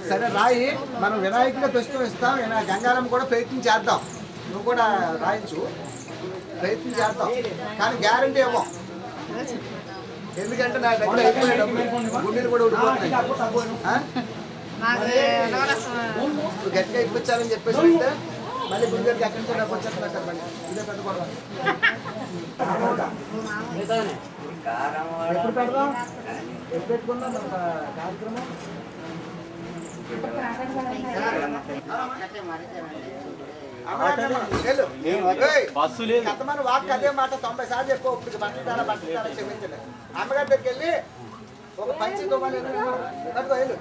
సరే రాయి, మనం వినాయకుడే ప్రస్తుతం గంగారం కూడా ప్రయత్నం చేద్దాం. నువ్వు కూడా రాయించు, ప్రయత్నం చేద్దాం, కానీ గ్యారంటీ ఏమో. ఎందుకంటే నా దగ్గర అయిపోయేటప్పుడు గుండెలు కూడా ఉడిపోతున్నాయి. ఇప్పుడు గట్టిగా ఇప్పించాలని చెప్పేసి అంటే మళ్ళీ గుండెలకి ఎక్కడి నుంచి నాకు వచ్చేస్తున్నా సార్. మళ్ళీ ఇదే పెద్ద గొడవ. ఎప్పుడు పెడదాం, ఎప్పుడు పెట్టుకుందాం కార్యక్రమం? కథమని వాక్ అదే మాట 90 సార్లు ఎక్కువ. ఇప్పుడు బట్టలు క్షమించలేదు. అమ్మగారి దగ్గరికి వెళ్ళి ఒక పంచి దువ్వాలి వేలు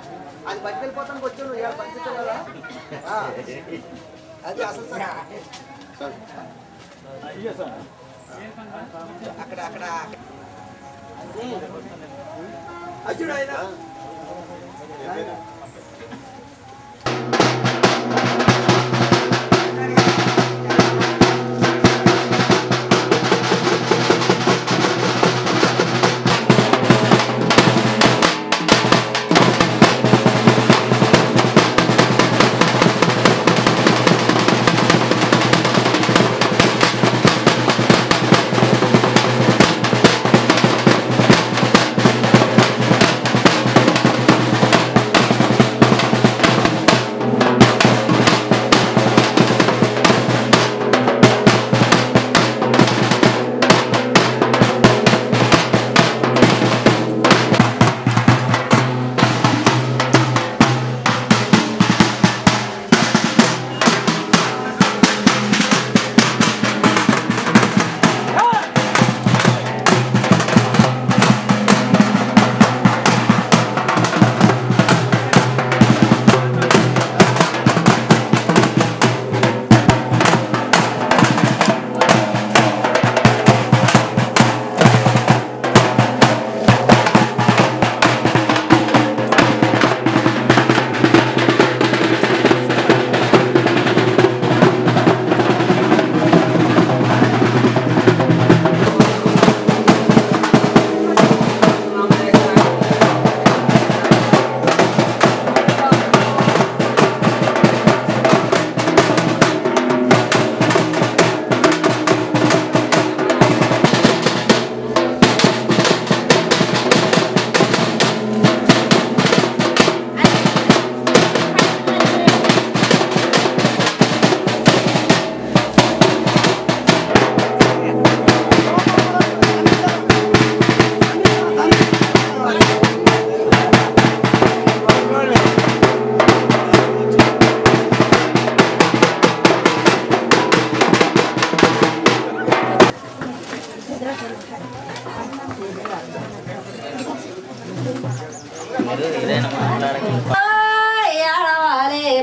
అది బట్టి వెళ్ళిపోతానికి వచ్చాను. ఇవాళ పంచించావు కదా, అది అసలు సార్. అక్కడ అక్కడ అర్జుడు ఆయన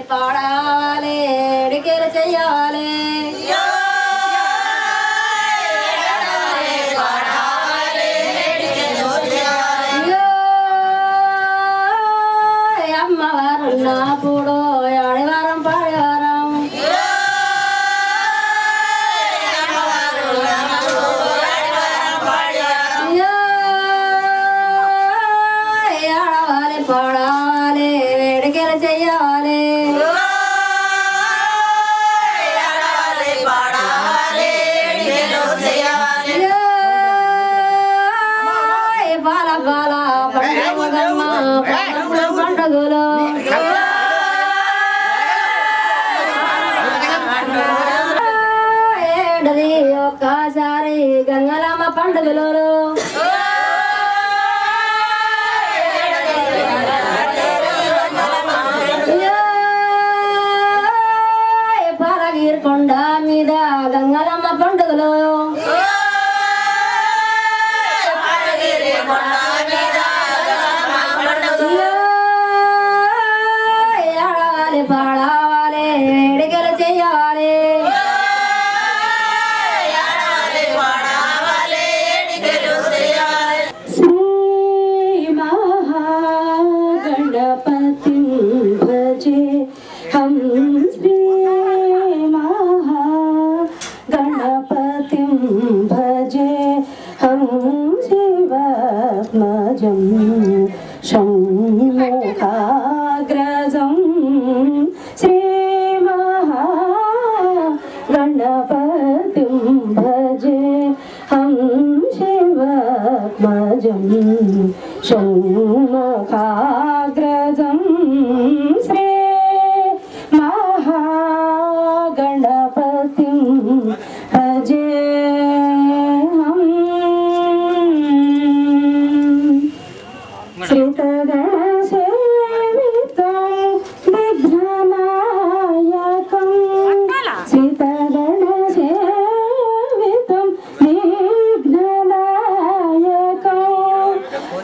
పాడాలి, ఎడికేలు చెయ్యాలి. అమ్మవారు నాపుడు ఆడివారం పాడేవారం, ఆడవాలి పాడాలి, ఎడికేలు చెయ్యాలి. బాల బాల పండుగమ్మ పండుగలు ఏడది ఒక్కసారి గంగలమ్మ పండుగలు పాలగిరి కొండ మీద గంగలమ్మ పండుగలు శ్రీశైవత్మజం షణ్ముఖాగ్రజం శ్రీమహాగణపతిం భజే హం శివాత్మజం షణ్ముఖాగ్రజం శ్రీ మహాగణపతిం భజే శ్రీతగణసేవితం విఘ్ననాయకం శ్రీతగణసేవితం విఘ్ననాయకం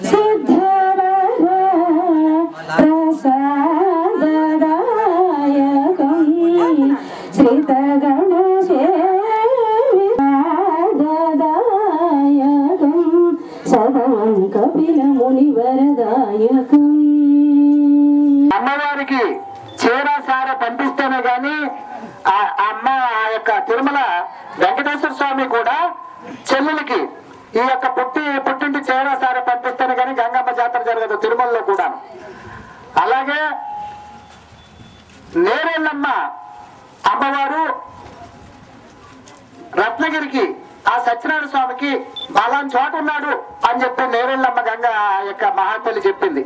సిద్ధవర ప్రసాదదాయకం శ్రీతగణసేవిదాయకం సదాం కపిల మునివరదాయకం. అమ్మవారికి చీరాసార పంపిస్తేనే గాని ఆ అమ్మ ఆ యొక్క తిరుమల వెంకటేశ్వర స్వామి కూడా చెల్లెలకి ఈ యొక్క పుట్టింటి చీరాసార పంపిస్తేనే గాని గంగమ్మ జాతర జరగదు తిరుమలలో కూడా. అలాగే నేరేళ్ళమ్మ అమ్మవారు రత్నగిరికి ఆ సత్యనారాయణ స్వామికి బలాన్ చోట ఉన్నాడు అని చెప్పి నేరేళ్ళమ్మ గంగ ఆ యొక్క మహాతల్లి చెప్పింది.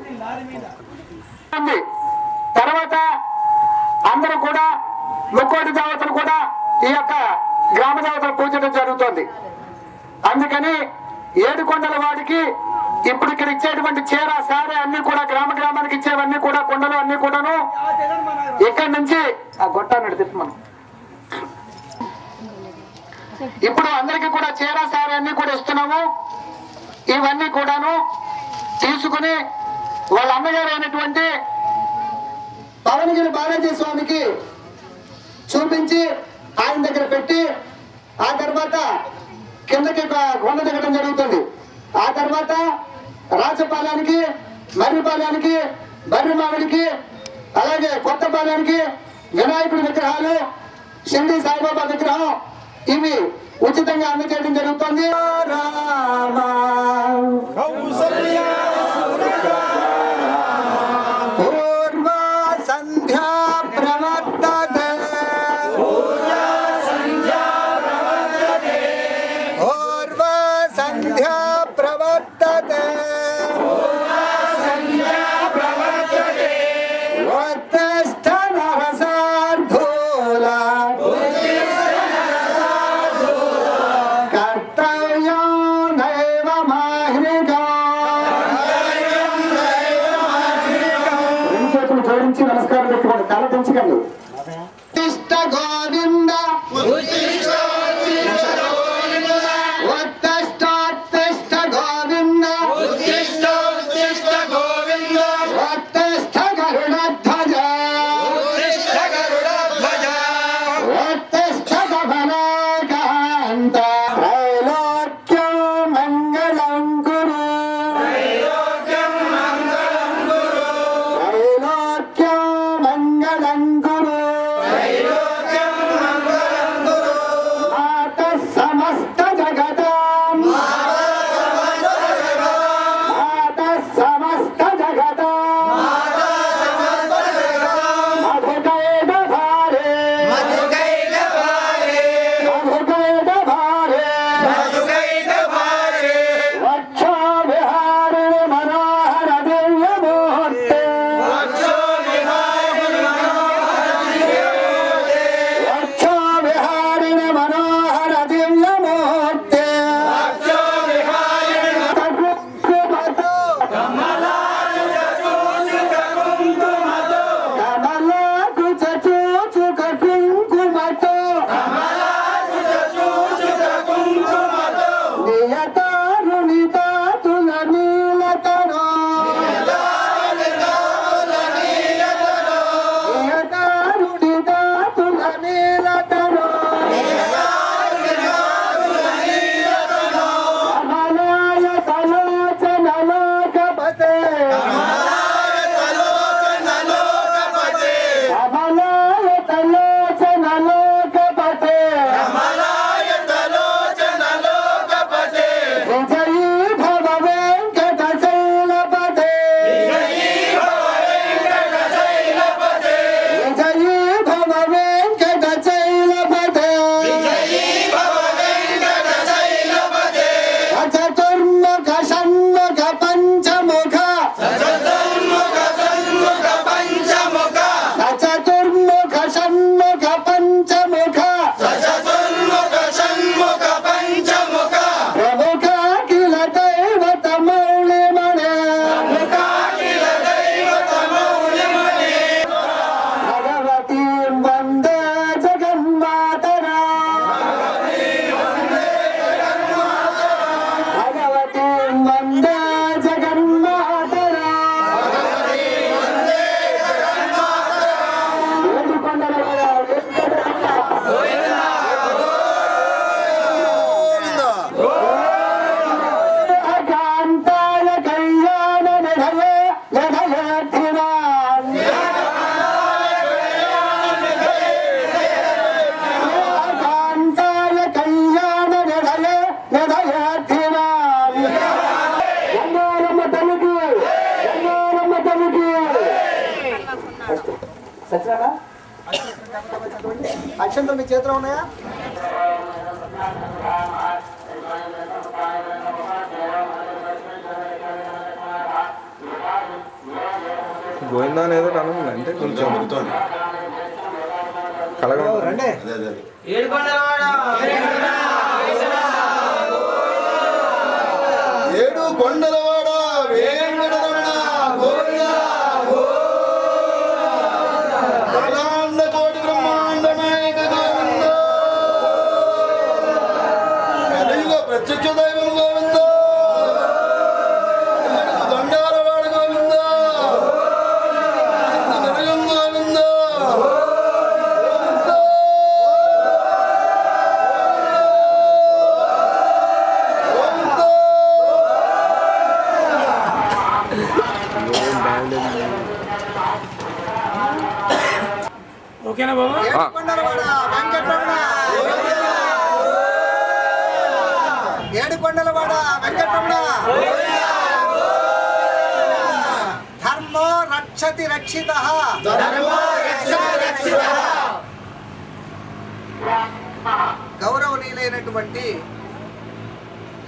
తర్వాత అందరూ కూడా ముక్కోటి దేవతలు కూడా ఈ యొక్క గ్రామ దేవతలు పూజడం జరుగుతుంది. అందుకని ఏడుకొండల వాడికి ఇప్పుడు ఇక్కడ ఇచ్చేటువంటి చీర సారే అన్ని కూడా గ్రామానికి ఇచ్చేవన్నీ కూడా కొండలు అన్ని కూడాను ఇక్కడి నుంచి ఆ గొట్టాన్ని తిప్పమను. ఇప్పుడు అందరికీ కూడా చీర సారే అన్ని కూడా ఇస్తున్నాము. ఇవన్నీ కూడాను తీసుకుని వాళ్ళ అమ్మగారు అయినటువంటి పవనగిరి బాలాజీ స్వామికి చూపించి ఆయన దగ్గర పెట్టి ఆ తర్వాత కిందకి కొండ దిగడం జరుగుతుంది. ఆ తర్వాత రాజపాలెనికి, మర్రిపాలెనికి, బర్రిమామిడికి, అలాగే కొత్తపాలెనికి వినాయకుడి విగ్రహాలు, షిరిడి సాయిబాబా విగ్రహం ఇవి ఉచితంగా అందజేయడం జరుగుతుంది. పూర్వ సంధ్యా ప్రవర్తతే పూర్వ సంధ్యా ప్రవర్తతే ఉత్తిష్ట నరసార్ధూల కర్తవ్యం నైవ మాహ్నికం. రెండు చేతులు జోడించి నమస్కారం పెట్టుకోండి, తల దించకండి. ఉత్తిష్ట గోవింద ఉత్తిష్ట గోవింద ఉత్తిష్ట గరుడధ్వజ ఉత్తిష్ట గమనాకాంత త్రైలోక్యం మంగళం కురు త్రైలోక్యం మంగళం కురు పంచముఖ సచతుర్ముఖ షణ్ముఖ పంచముఖ ప్రముఖ కిల దైవత మౌళిమణి భగవతీ వందే జగన్మాతరా భగవతీ వందే జగన్మాతరా అకాంతాయ కళ్యాణ నిధయే నిధయేధినాం అకాంతాయ కళ్యాణ నిధయే నిధయేధినాం గంగారమ్మ తల్లికి గంగారమ్మ తల్లికి సత్యనారాయణ అక్షంతలు మీ చేతిలో ఉన్నాయా? గోవిందా అనేది అనం అంటే కొంచెం కలగా రండి. ఏడు కొండలవాడ వేంకటరమణ గోవిందా అఖిలాండ కోటి బ్రహ్మాండ నాయక గోవిందా కలియుగ ప్రత్యక్ష దైవం గోవిందా దండాలవాడ గోవిందా నిలయం గోవిందా ఏడుకొండలవాడ వెంకటరమణ ఏడుకొండలవాడ వెంకటరమణ ధర్మో రక్షతి రక్షితః గౌరవనీయులైనటువంటి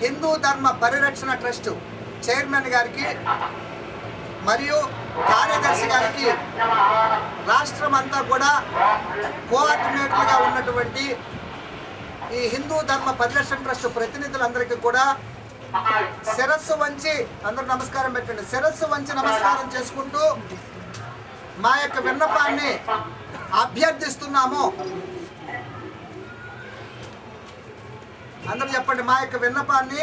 హిందూ ధర్మ పరిరక్షణ ట్రస్ట్ చైర్మన్ గారికి మరియు కార్యదర్శి గారికి రాష్ట్రం అంతా కూడా కోఆర్డినేటర్గా ఉన్నటువంటి ఈ హిందూ ధర్మ పరిరక్షణ ట్రస్ట్ ప్రతినిధులందరికీ కూడా శిరస్సు వంచి అందరూ నమస్కారం పెట్టండి. శిరస్సు వంచి నమస్కారం చేసుకుంటూ మా యొక్క విన్నపాన్ని అభ్యర్థిస్తున్నాము. అందరూ చెప్పండి, మా యొక్క విన్నపాన్ని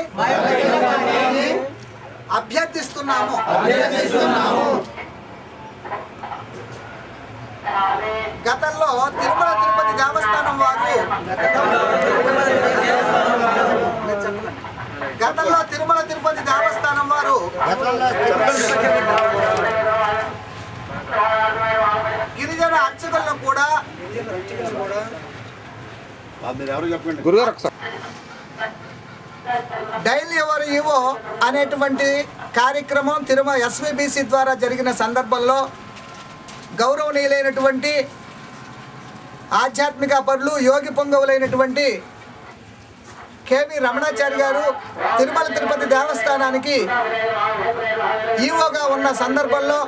అభ్యర్థిస్తున్నాము. గతంలో తిరుమల తిరుపతి దేవస్థానం వారు గిరిజన అర్చకులను కూడా గురుగారు ఒకసారి డైలీ ఎవరు ఇవో అనేటువంటి కార్యక్రమం తిరుమల ఎస్విబిసి ద్వారా జరిగిన సందర్భంలో గౌరవనీయులైనటువంటి ఆధ్యాత్మిక పరులు యోగి పొంగవులైనటువంటి కేవి రమణాచారి గారు తిరుమల తిరుపతి దేవస్థానానికి ఈవోగా ఉన్న సందర్భంలో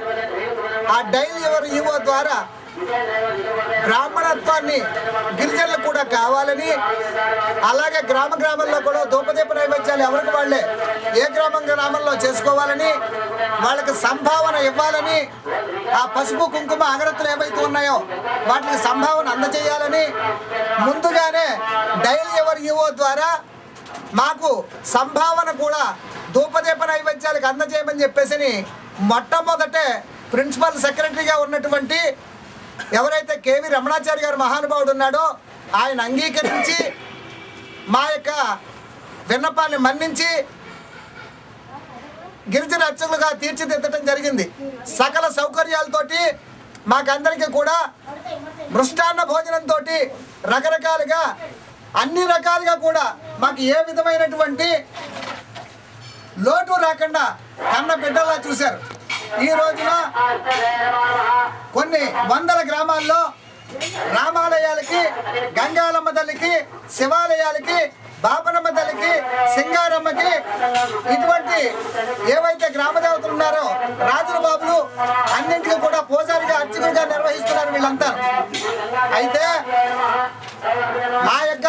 ఆ డైలీ ఎవరు ఈవో ద్వారా బ్రాహ్మణత్వాన్ని గిరిజనులు కూడా కావాలని, అలాగే గ్రామాల్లో కూడా ధూపదీప నైవేద్యాలు ఎవరికి వాళ్ళే ఏ గ్రామంలో చేసుకోవాలని, వాళ్ళకి సంభావన ఇవ్వాలని, ఆ పసుపు కుంకుమ అగరత్తులు ఏవైతే ఉన్నాయో వాటికి సంభావన అందజేయాలని ముందుగానే డైలీ ఎవర్ ఈవో ద్వారా మాకు సంభావన కూడా ధూపదీప నైవేద్యాలకు అందజేయమని చెప్పేసి మొట్టమొదటే ప్రిన్సిపల్ సెక్రటరీగా ఉన్నటువంటి ఎవరైతే కేవి రమణాచారి గారు మహానుభావుడు ఉన్నాడో ఆయన అంగీకరించి మా యొక్క విన్నపాన్ని మన్నించి గిరిజన అర్చకులుగా తీర్చిదిద్దడం జరిగింది. సకల సౌకర్యాలతోటి మాకందరికీ కూడా మృష్టాన్న భోజనంతో రకరకాలుగా అన్ని రకాలుగా కూడా మాకు ఏ విధమైనటువంటి లోటు రాకుండా కన్న బిడ్డలా చూశారు. ఈ రోజున కొన్ని వందల గ్రామాల్లో రామాలయాలకి, గంగాలమ్మ తల్లికి, శివాలయాలకి బాపనమ్మ తల్లికి, సింగారమ్మకి, ఇటువంటి ఏవైతే గ్రామ దేవతలు ఉన్నారో రాజుల బాబులు అన్నింటికి కూడా పూజారిగా అర్చకులుగా నిర్వహిస్తున్నారు వీళ్ళంతా. అయితే ఆ యొక్క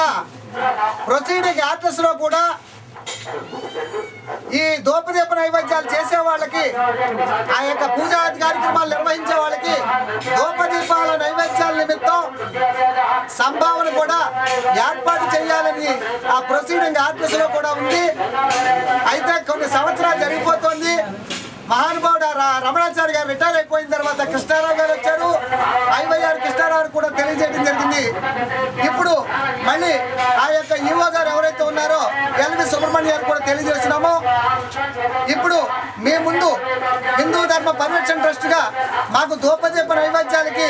ప్రొసీడింగ్ ఆర్డర్స్ లో కూడా ఈ దూపదీప నైవేద్యాలు చేసే వాళ్ళకి, ఆ యొక్క పూజా కార్యక్రమాలు నిర్వహించే వాళ్ళకి దూపదీపాల నైవేద్యాల నిమిత్తం సంభావన కూడా ఏర్పాటు చేయాలని ఆ ప్రొసీడింగ్ ఆర్డర్స్ లో కూడా ఉంది. అయితే కొన్ని సంవత్సరాలు జరిగిపోతుంది. మహానుభావుడు రమణాచారి గారు రిటైర్ అయిపోయిన తర్వాత కృష్ణారావు గారు వచ్చారు. ఐవైఆర్ కృష్ణారావు కూడా తెలియజేయడం జరిగింది. ఇప్పుడు మళ్ళీ ఆ యొక్క ఈవో గారు ఎవరైతే ఉన్నారో ఎల్వి సుబ్రహ్మణ్య గారు కూడా తెలియజేస్తున్నాము. ఇప్పుడు మీ ముందు హిందూ ధర్మ పరిరక్షణ ట్రస్ట్ గా మాకు దూపదీప నైవేద్యాలకి